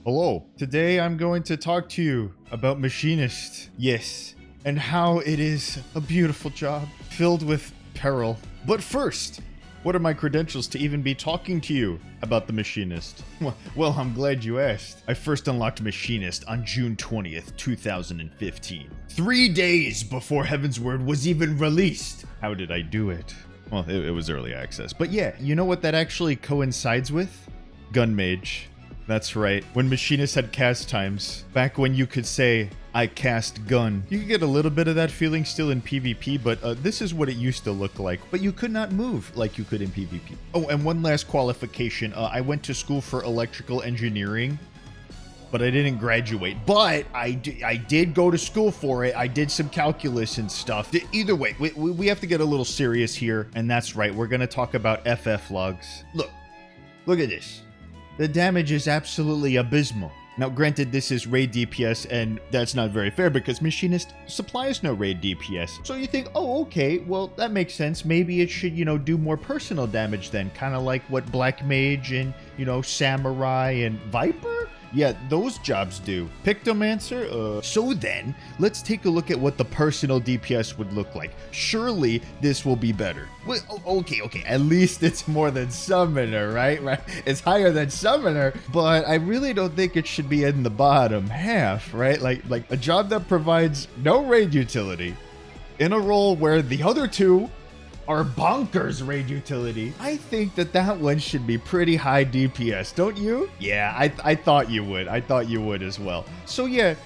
Hello. Today I'm going to talk to you about Machinist. Yes, and how it is a beautiful job filled with peril. But first, what are my credentials to even be talking to you about the Machinist? Well, I'm glad you asked. I first unlocked Machinist on June 20th, 2015. 3 days before Heaven's Word was even released. How did I do it? Well, it was early access. But yeah, you know what that actually coincides with? Gun Mage. That's right. When Machinist had cast times, back when you could say, I cast gun. You could get a little bit of that feeling still in PvP, but this is what it used to look like. But you could not move like you could in PvP. Oh, and one last qualification. I went to school for electrical engineering, but I didn't graduate. But I did go to school for it. I did some calculus and stuff. Either way, we have to get a little serious here. And that's right. We're going to talk about FF logs. Look at this. The damage is absolutely abysmal. Now, granted, this is raid DPS, and that's not very fair because Machinist supplies no raid DPS. So you think, oh, okay, well, that makes sense. Maybe it should, do more personal damage then, kind of like what Black Mage and, Samurai and Viper? Yeah, those jobs do. Pictomancer? So then, let's take a look at what the personal DPS would look like. Surely, this will be better. Well, okay, at least it's more than Summoner, right? It's higher than Summoner, but I really don't think it should be in the bottom half, right? Like a job that provides no raid utility in a role where the other two are bonkers raid utility. I think that one should be pretty high DPS, don't you? Yeah, I thought you would. I thought you would as well. So yeah,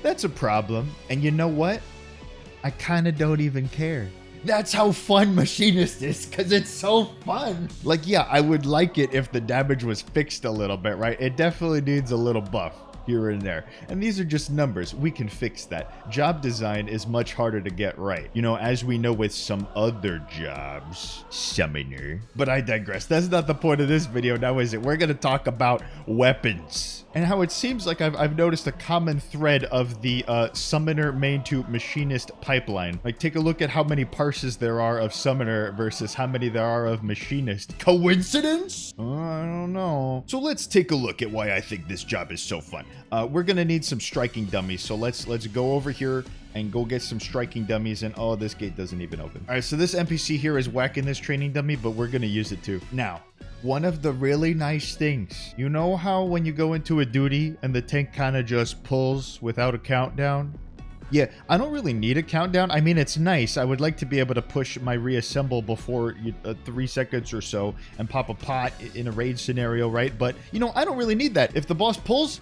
that's a problem. And you know what? I kind of don't even care. That's how fun Machinist is, because it's so fun. Like, yeah, I would like it if the damage was fixed a little bit, right? It definitely needs a little buff here and there. And these are just numbers. We can fix that. Job design is much harder to get right. As we know with some other jobs. Summoner. But I digress. That's not the point of this video now, is it? We're going to talk about weapons. And how it seems like I've noticed a common thread of the Summoner main to Machinist pipeline. Like, take a look at how many parses there are of Summoner versus how many there are of Machinist. Coincidence? I don't know. So let's take a look at why I think this job is so fun. We're gonna need some striking dummies, so let's go over here and go get some striking dummies. And oh, this gate doesn't even open. All right, so this NPC here is whacking this training dummy, but we're gonna use it too. Now, one of the really nice things, you know how when you go into a duty and the tank kind of just pulls without a countdown? Yeah, I don't really need a countdown. I mean, it's nice. I would like to be able to push my reassemble before 3 seconds or so and pop a pot in a raid scenario, right? But, I don't really need that. If the boss pulls,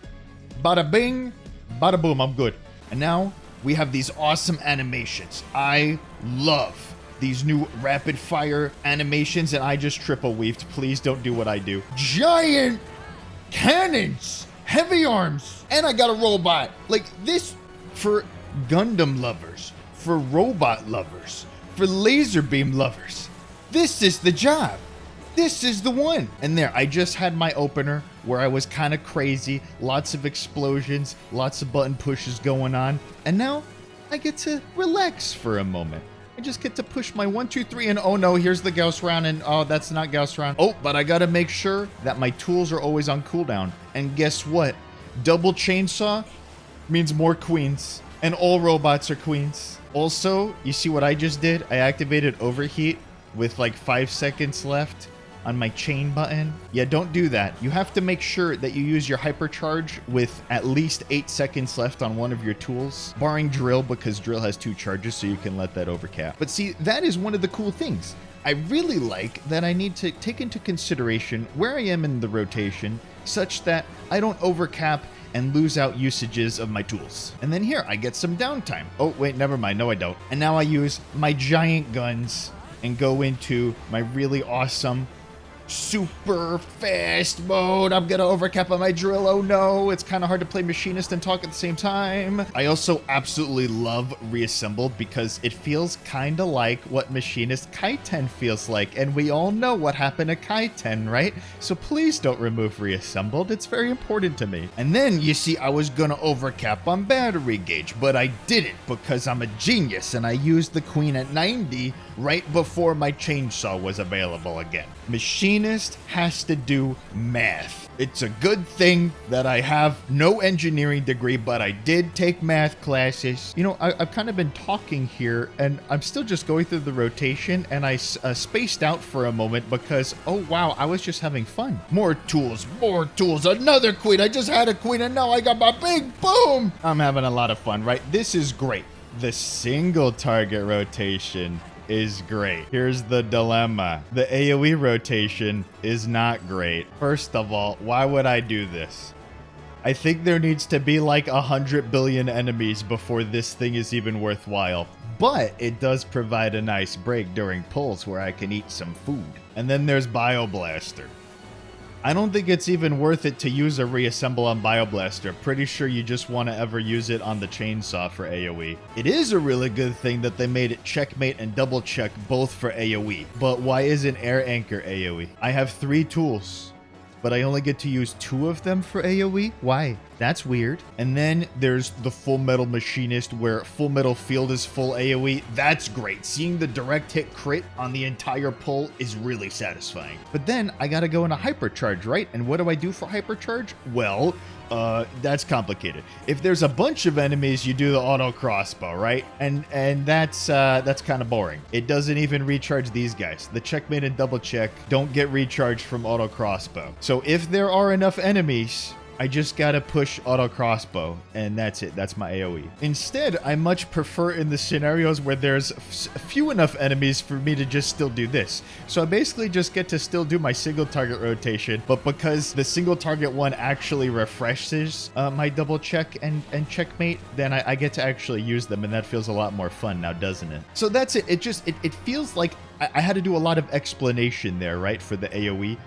bada bing, bada boom, I'm good. And now we have these awesome animations. I love these new rapid fire animations, and I just triple weaved. Please don't do what I do. Giant cannons, heavy arms, and I got a robot. Like this for Gundam lovers, for robot lovers, for laser beam lovers. This is the job. This is the one. And there, I just had my opener where I was kind of crazy, lots of explosions, lots of button pushes going on, and now I get to relax for a moment. I just get to push my 1, 2, 3, and oh no, here's the Gauss round, and oh, that's not Gauss round. Oh, but I gotta make sure that my tools are always on cooldown. And guess what? Double chainsaw means more queens, and all robots are queens. Also, you see what I just did? I activated overheat with like 5 seconds left on my chain button. Yeah, don't do that. You have to make sure that you use your hypercharge with at least 8 seconds left on one of your tools, barring drill, because drill has 2 charges, so you can let that overcap. But see, that is one of the cool things. I really like that I need to take into consideration where I am in the rotation such that I don't overcap and lose out usages of my tools. And then here, I get some downtime. Oh, wait, never mind. No, I don't. And now I use my giant guns and go into my really awesome super fast mode. I'm gonna overcap on my drill. Oh no, it's kind of hard to play Machinist and talk at the same time. I also absolutely love Reassembled because it feels kind of like what Machinist Kaiten feels like, and we all know what happened to Kaiten, right? So please don't remove Reassembled. It's very important to me. And then you see I was gonna overcap on battery gauge, but I didn't because I'm a genius and I used the Queen at 90 right before my chainsaw was available again. Machine Machinist has to do math. It's a good thing that I have no engineering degree, but I did take math classes. You know, I've kind of been talking here, and I'm still just going through the rotation, and I spaced out for a moment because, oh wow, I was just having fun. More tools, another queen. I just had a queen, and now I got my big boom. I'm having a lot of fun, right? This is great. The single target rotation is great. Here's the dilemma. The AoE rotation is not great. First of all, why would I do this? I think there needs to be like 100 billion enemies before this thing is even worthwhile. But it does provide a nice break during pulls where I can eat some food. And then there's Bioblaster. I don't think it's even worth it to use a reassemble on Bioblaster. Pretty sure you just want to ever use it on the chainsaw for AoE. It is a really good thing that they made it checkmate and double check both for AoE. But why isn't air anchor AoE? I have 3 tools, but I only get to use 2 of them for AoE? Why? That's weird. And then there's the Full Metal Machinist where Full Metal Field is full AoE. That's great. Seeing the direct hit crit on the entire pull is really satisfying. But then I gotta go into Hypercharge, right? And what do I do for Hypercharge? Well, that's complicated. If there's a bunch of enemies, you do the auto crossbow, right? And that's kind of boring. It doesn't even recharge these guys. The checkmate and double check don't get recharged from auto crossbow. So if there are enough enemies, I just gotta push auto crossbow, and that's it. That's my AoE. Instead, I much prefer in the scenarios where there's few enough enemies for me to just still do this. So I basically just get to still do my single target rotation, but because the single target one actually refreshes my double check and checkmate, then I get to actually use them, and that feels a lot more fun now, doesn't it? So that's it. It feels like I had to do a lot of explanation there, right, for the AoE.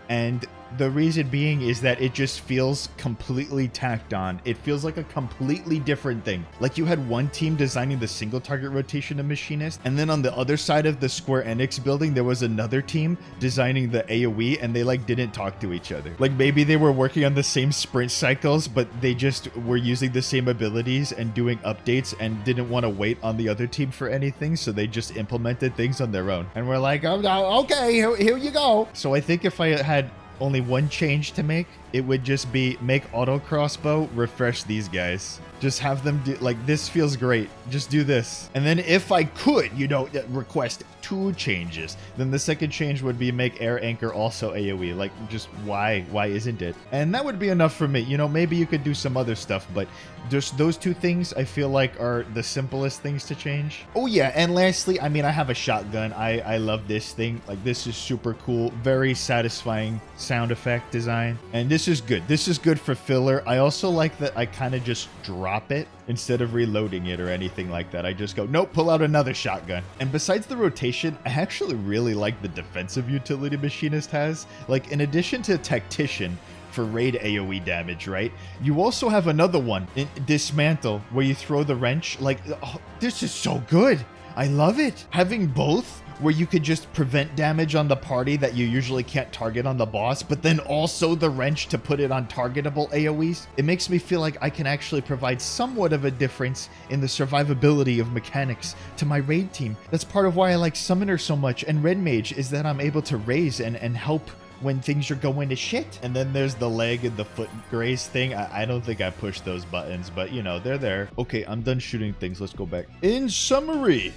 And the reason being is that it just feels completely tacked on. It feels like a completely different thing. Like you had one team designing the single target rotation of Machinist, and then on the other side of the Square Enix building, there was another team designing the AoE, and they like didn't talk to each other. Like maybe they were working on the same sprint cycles, but they just were using the same abilities and doing updates and didn't want to wait on the other team for anything, so they just implemented things on their own. And we're like, oh, okay, here you go. So I think if I had only one change to make, it would just be make auto crossbow, refresh these guys. Just have them do, like, this feels great. Just do this. And then if I could, you know, request 2 changes, then the second change would be make air anchor also AoE. Like, just why isn't it? And that would be enough for me. You know, maybe you could do some other stuff, but just those 2 things I feel like are the simplest things to change. Oh yeah, and lastly, I mean, I have a shotgun. I love this thing. Like, this is super cool. Very satisfying sound effect design. And this is good. This is good for filler. I also like that I kind of just drop it instead of reloading it or anything like that. I just go, nope, pull out another shotgun. And besides the rotation, I actually really like the defensive utility Machinist has. Like, in addition to Tactician for raid AoE damage, right? You also have another one in Dismantle where you throw the wrench. Like, oh, this is so good. I love it. Having both where you could just prevent damage on the party that you usually can't target on the boss, but then also the wrench to put it on targetable AoEs. It makes me feel like I can actually provide somewhat of a difference in the survivability of mechanics to my raid team. That's part of why I like Summoner so much, and Red Mage is that I'm able to raise and help when things are going to shit. And then there's the leg and the foot graze thing. I don't think I pushed those buttons, but you know, they're there. Okay, I'm done shooting things. Let's go back. In summary,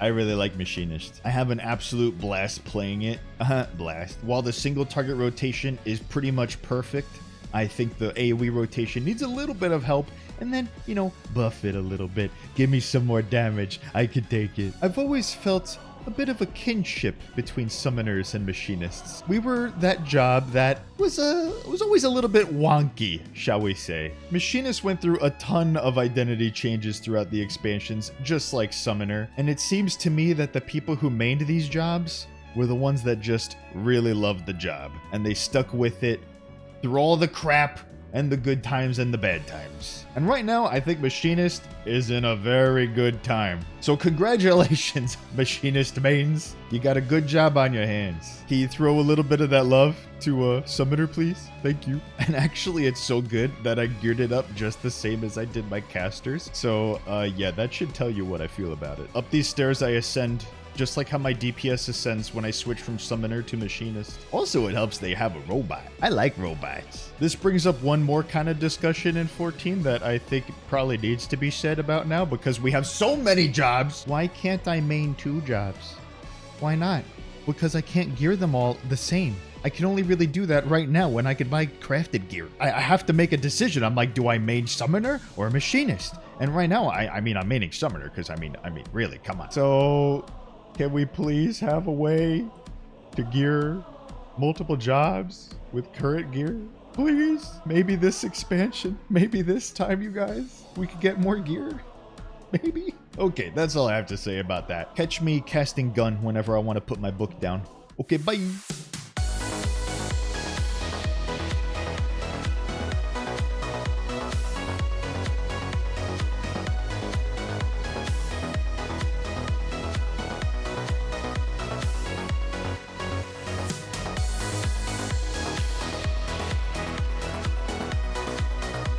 I really like Machinist. I have an absolute blast playing it. Blast. While the single target rotation is pretty much perfect, I think the AoE rotation needs a little bit of help, and then, you know, buff it a little bit. Give me some more damage. I could take it. I've always felt a bit of a kinship between summoners and machinists. We were that job that was always a little bit wonky, shall we say. Machinist went through a ton of identity changes throughout the expansions, just like Summoner, and it seems to me that the people who made these jobs were the ones that just really loved the job, and they stuck with it through all the crap and the good times and the bad times. And right now, I think Machinist is in a very good time. So congratulations, Machinist mains. You got a good job on your hands. Can you throw a little bit of that love to Summoner, please? Thank you. And actually, it's so good that I geared it up just the same as I did my casters. So yeah, that should tell you what I feel about it. Up these stairs I ascend Just like how my DPS ascends when I switch from Summoner to Machinist. Also, it helps they have a robot. I like robots. This brings up one more kind of discussion in 14 that I think probably needs to be said about now because we have so many jobs. Why can't I main 2 jobs? Why not? Because I can't gear them all the same. I can only really do that right now when I can buy crafted gear. I have to make a decision. I'm like, do I main Summoner or Machinist? And right now, I mean, I'm maining Summoner because I mean, really, come on. So, can we please have a way to gear multiple jobs with current gear? Please? Maybe this expansion, maybe this time, you guys, we could get more gear. Maybe? Okay, that's all I have to say about that. Catch me casting gun whenever I want to put my book down. Okay, bye.